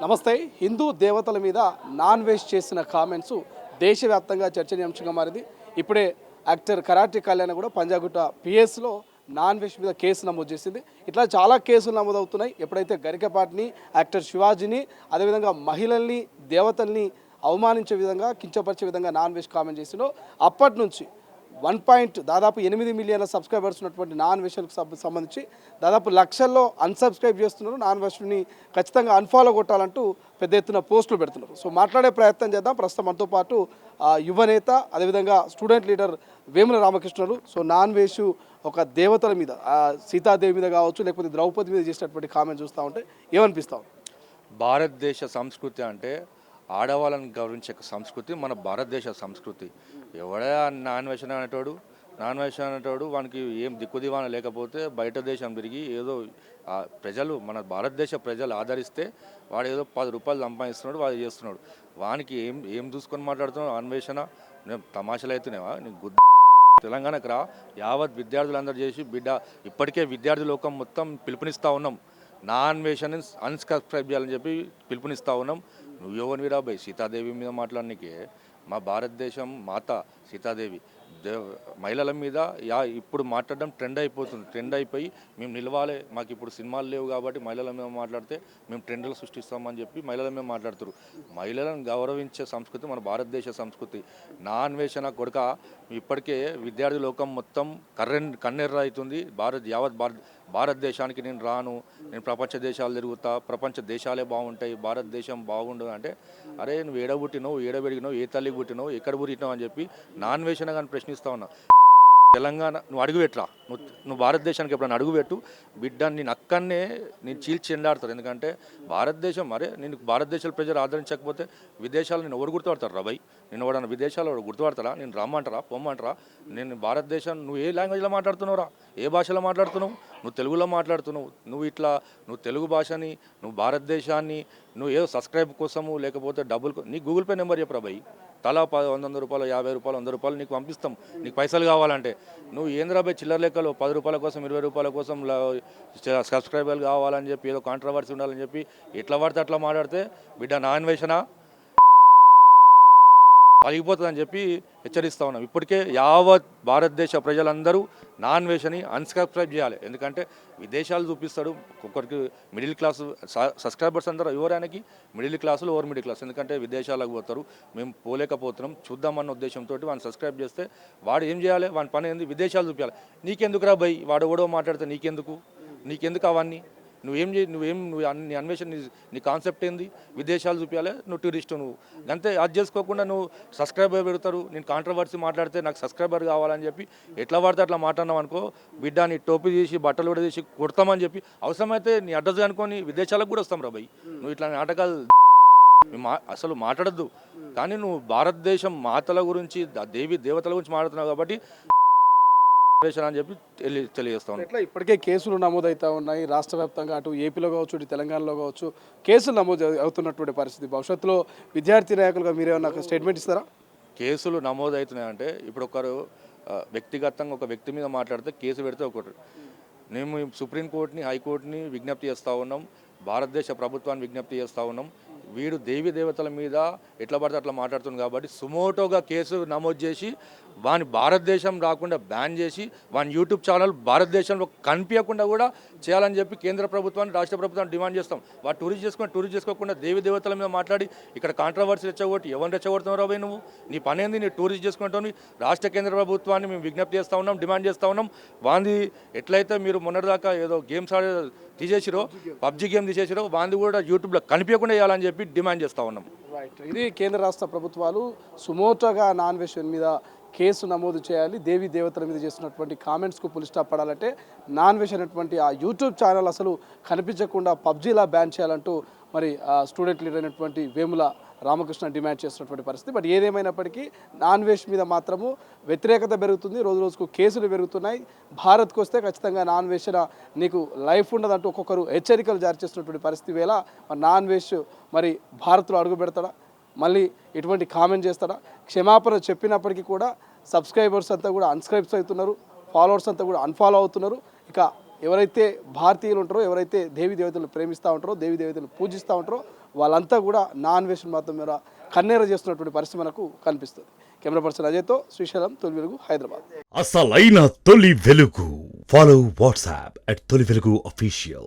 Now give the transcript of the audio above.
నమస్తే. హిందూ దేవతల మీద నాన్ వెజ్ చేసిన కామెంట్స్ దేశవ్యాప్తంగా చర్చనీయాంశంగా మారింది. ఇప్పుడే యాక్టర్ కరాటే కళ్యాణ్ కూడా పంజాగుట్ట పిఎస్లో నాన్ వెజ్ మీద కేసు నమోదు చేసింది. ఇట్లా చాలా కేసులు నమోదవుతున్నాయి. ఎప్పుడైతే గరికపాటిని, యాక్టర్ శివాజీని, అదేవిధంగా మహిళల్ని, దేవతల్ని అవమానించే విధంగా, కించపరిచే విధంగా నాన్ వెజ్ కామెంట్ చేసిందో అప్పటి నుంచి దాదాపు 8 మిలియన్ల సబ్స్క్రైబర్స్ ఉన్నటువంటి నాన్ వెజ్కి సంబంధించి దాదాపు లక్షల్లో అన్సబ్స్క్రైబ్ చేస్తున్నారు. నాన్ వెజ్ని ఖచ్చితంగా అన్ఫాలో కొట్టాలంటూ పెద్ద ఎత్తున పోస్టులు పెడుతున్నారు. సో మాట్లాడే ప్రయత్నం చేద్దాం. ప్రస్తుతం మనతో పాటు యువనేత, అదేవిధంగా student leader Vemula Ramakrishnulu. So non veg ఒక దేవతల మీద, సీతాదేవి మీద కావచ్చు, లేకపోతే ద్రౌపది మీద చేసినటువంటి కామెంట్ చూస్తూ ఉంటే ఏమనిపిస్తాం? భారతదేశ సంస్కృతి అంటే ఆడవాళ్ళని గౌరవించే సంస్కృతి మన భారతదేశ సంస్కృతి. ఎవడే నాన్ వెజ్ అనేటోడు వానికి ఏం దిక్కుదివాన లేకపోతే బయట దేశం తిరిగి ఏదో ప్రజలు, మన భారతదేశ ప్రజలు ఆదరిస్తే వాడు ఏదో 10 రూపాయలు సంపాదిస్తున్నాడు, వాడు చేస్తున్నాడు. వానికి ఏం చూసుకొని మాట్లాడుతున్నాడు? అన్వేషణ నేను తమాషలు అవుతున్నావా? నీకు తెలంగాణకు రా, యావత్ విద్యార్థులందరూ చేసి బిడ్డ, ఇప్పటికే విద్యార్థి లోకం మొత్తం పిలుపునిస్తూ ఉన్నాం, నాన్ వెజ్ని అన్సబ్స్క్రైబ్ చేయాలని చెప్పి పిలుపునిస్తూ ఉన్నాం. నువ్వు ఎవరివిరా భయ్ సీతాదేవి మీద మాట్లాడనీకే? మా భారతదేశం మాత సీతాదేవి మహిళల మీద ఇప్పుడు మాట్లాడడం ట్రెండ్ అయిపోయి మేము నిలవాలి, మాకు ఇప్పుడు సినిమాలు లేవు కాబట్టి మహిళల మీద మాట్లాడితే మేము ట్రెండ్లు సృష్టిస్తామని చెప్పి మహిళల మీద మాట్లాడుతారు. మహిళలను గౌరవించే సంస్కృతి మన భారతదేశ సంస్కృతి. నాన్ వెజ్ అన్న కొడుక ఇప్పటికే విద్యార్థి లోకం మొత్తం కన్నెర్ర అవుతుంది. యావత్ భారతదేశానికి నేను రాను, నేను ప్రపంచ దేశాలు తిరుగుతా, ప్రపంచ దేశాలే బాగుంటాయి, భారతదేశం బాగుండదు అంటే, అరే నువ్వు ఏడబుట్టినావు, ఏడబెడిగినావు, ఏ తల్లికి పుట్టినావు, ఎక్కడ పుట్టినావు అని చెప్పి నాన్ వెజ్ కానీ ప్రశ్నిస్తా ఉన్నా. తెలంగాణ నువ్వు అడుగుపెట్టరా, నువ్వు భారతదేశానికి ఎప్పుడైనా అడుగుపెట్టు బిడ్డ, నేను అక్కడనే నేను చీల్చి చెండాడతారు. ఎందుకంటే భారతదేశం, అరే నేను భారతదేశాల ప్రజలు ఆదరించకపోతే విదేశాలు నేను ఎవరు గుర్తుపడతారు రా భయ్? నేను ఎవడన్నా విదేశాలు గుర్తుపడతారా? నేను రమ్మంటారా, పొమ్మంటారా? నేను భారతదేశం, నువ్వు ఏ లాంగ్వేజ్లో మాట్లాడుతున్నావురా? ఏ భాషలో మాట్లాడుతున్నావు? నువ్వు తెలుగులో మాట్లాడుతున్నావు. నువ్వు తెలుగు భాషని, నువ్వు భారతదేశాన్ని, నువ్వు ఏదో సబ్స్క్రైబ్ కోసము లేకపోతే డబ్బులు, నీ గూగుల్ పే నెంబర్ చెప్పరా భయ్? తలా 100 రూపాయలు, 50 రూపాయలు, 100 రూపాయలు నీకు పంపిస్తాం, నీకు పైసలు కావాలంటే. నువ్వు ఏంద్రా భయ్ చిల్లర లెక్కలు 10 రూపాయల కోసం, 20 రూపాయల కోసం సబ్స్క్రైబర్లు కావాలని చెప్పి, ఏదో కాంట్రవర్సీ ఉండాలని చెప్పి ఎట్లా పడితే అట్లా మాట్లాడితే బిడ్డ నాన్ వెజ్నా పలిగిపోతుందని చెప్పి హెచ్చరిస్తూ ఉన్నాం. ఇప్పటికే యావత్ భారతదేశ ప్రజలందరూ నాన్ వెజ్ని అన్సబ్స్క్రైబ్ చేయాలి. ఎందుకంటే విదేశాలు చూపిస్తాడు ఒక్కొక్కరికి. మిడిల్ క్లాస్ సబ్స్క్రైబర్స్ అందరూ ఎవరానికి మిడిల్ క్లాసులు, ఓవర్ మిడిల్ క్లాస్. ఎందుకంటే విదేశాలకు పోతారు, మేము పోలేకపోతున్నాం, చూద్దామన్న ఉద్దేశంతో వాడిని సబ్స్క్రైబ్ చేస్తే వాడు ఏం చేయాలి? వాడి పని ఏంది? విదేశాలు చూపించాలి. నీకెందుకు రా భయ్? వాడు ఎవడో మాట్లాడితే నీకెందుకు అవన్నీ? నీ అన్వేషణ, నీ కాన్సెప్ట్ ఏంది? విదేశాలు చూపించాలి, నువ్వు టూరిస్ట్, నువ్వు అంతే. అది చేసుకోకుండా నువ్వు సబ్స్క్రైబర్ పెడతారు, నేను కాంట్రవర్సీ మాట్లాడితే నాకు సబ్స్క్రైబర్ కావాలని చెప్పి ఎట్లా పడితే అట్లా మాట్లాడినావు అనుకో బిడ్డ, నీ టోపీ తీసి బట్టలు కూడా తీసి కొడతామని చెప్పి, అవసరమైతే నీ అడ్రస్ కనుకొని విదేశాలకు కూడా వస్తాం రా భయ్. నువ్వు ఇట్లా నాటకాలు అసలు మాట్లాడద్దు. కానీ నువ్వు భారతదేశం మాతల గురించి, దేవి దేవతల గురించి మాట్లాడుతున్నావు కాబట్టి అని చెప్పి తెలియజేస్తాను. ఇట్లా ఇప్పటికే కేసులు నమోదవుతూ ఉన్నాయి రాష్ట్ర వ్యాప్తంగా, అటు ఏపీలో కావచ్చు, ఇటు తెలంగాణలో కావచ్చు కేసులు నమోదు అవుతున్నటువంటి పరిస్థితి. భవిష్యత్తులో విద్యార్థి నాయకులుగా మీరేమన్నా స్టేట్మెంట్ ఇస్తారా? కేసులు నమోదవుతున్నాయంటే ఇప్పుడు ఒకరు వ్యక్తిగతంగా ఒక వ్యక్తి మీద మాట్లాడితే కేసు పెడితే ఒకటి. మేము సుప్రీంకోర్టుని, హైకోర్టుని విజ్ఞప్తి చేస్తూ ఉన్నాం, భారతదేశ ప్రభుత్వాన్ని విజ్ఞప్తి చేస్తూ ఉన్నాం. వీడు దేవి దేవతల మీద ఎట్లా పడితే అట్లా మాట్లాడుతుంది కాబట్టి సుమోటోగా కేసు నమోదు చేసి వాని భారతదేశం రాకుండా బ్యాన్ చేసి వాని యూట్యూబ్ ఛానల్ భారతదేశంలో కనిపించకుండా కూడా చేయాలని చెప్పి కేంద్ర ప్రభుత్వాన్ని, రాష్ట్ర ప్రభుత్వాన్ని డిమాండ్ చేస్తాం. వాడు టూరిస్ట్ చేసుకోకుండా దేవి దేవతల మీద మాట్లాడి ఇక్కడ కాంట్రవర్సీ రెచ్చగొట్టి ఎవరిని రెచ్చగొడుతున్నావు రాబోయే? నువ్వు నీ పని ఏంది? నీ టూరిస్ట్ చేసుకుంటావు. రాష్ట్ర కేంద్ర ప్రభుత్వాన్ని మేము విజ్ఞప్తి చేస్తూ ఉన్నాం, డిమాండ్ చేస్తూ ఉన్నాం. వాంది ఎట్లయితే మీరు మొన్నటిదాకా ఏదో గేమ్స్ తీసేసిరో, పబ్జీ గేమ్ తీసేసిరో, వాంది కూడా యూట్యూబ్లో కనిపించకుండా చేయాలని చెప్పి డిమాండ్ చేస్తూ ఉన్నాం. రైట్. ఇది కేంద్ర రాష్ట్ర ప్రభుత్వాలు సుమోటోగా నాన్ వెజ్ మీద కేసు నమోదు చేయాలి. దేవి దేవతల మీద చేస్తున్నటువంటి కామెంట్స్కు పులి స్టాప్ పడాలంటే నాన్ వెజ్ అనేటువంటి ఆ యూట్యూబ్ ఛానల్ అసలు కనిపించకుండా పబ్జీలా బ్యాన్ చేయాలంటూ మరి స్టూడెంట్ లీడర్ అయినటువంటి వేముల రామకృష్ణ డిమాండ్ చేస్తున్నటువంటి పరిస్థితి. బట్ ఏదేమైనప్పటికీ నాన్ వెజ్ మీద మాత్రము వ్యతిరేకత పెరుగుతుంది, రోజు రోజుకు కేసులు పెరుగుతున్నాయి. భారత్కు వస్తే ఖచ్చితంగా నాన్ వెజ్ నీకు లైఫ్ ఉండదంటూ ఒక్కొక్కరు హెచ్చరికలు జారీ చేస్తున్నటువంటి పరిస్థితి వేళ నాన్ వెజ్ మరి భారత్లో అడుగు పెడతాడా? మళ్ళీ ఇటువంటి కామెంట్ చేస్తాడా? క్షమాపణ చెప్పినప్పటికీ కూడా సబ్స్క్రైబర్స్ అంతా కూడా అన్సబ్స్క్రైబ్స్ అవుతున్నారు, ఫాలోవర్స్ అంతా కూడా అన్ఫాలో అవుతున్నారు. ఇక ఎవరైతే భారతీయులు ఉంటారో, ఎవరైతే దేవీ దేవతలను ప్రేమిస్తూ ఉంటారో, దేవీ దేవతలను పూజిస్తూ ఉంటారో వాళ్ళంతా కూడా నాన్ వెజ్ మాత్రం మీద కన్నెర చేస్తున్నటువంటి పరిస్థితి మనకు కనిపిస్తుంది. కెమెరా పర్సన్ అజయ్తో శ్రీశైలం, తొలి వెలుగు, హైదరాబాద్. అసలైన తొలి వెలుగు. ఫాలో వాట్సాప్ @తొలి వెలుగు official.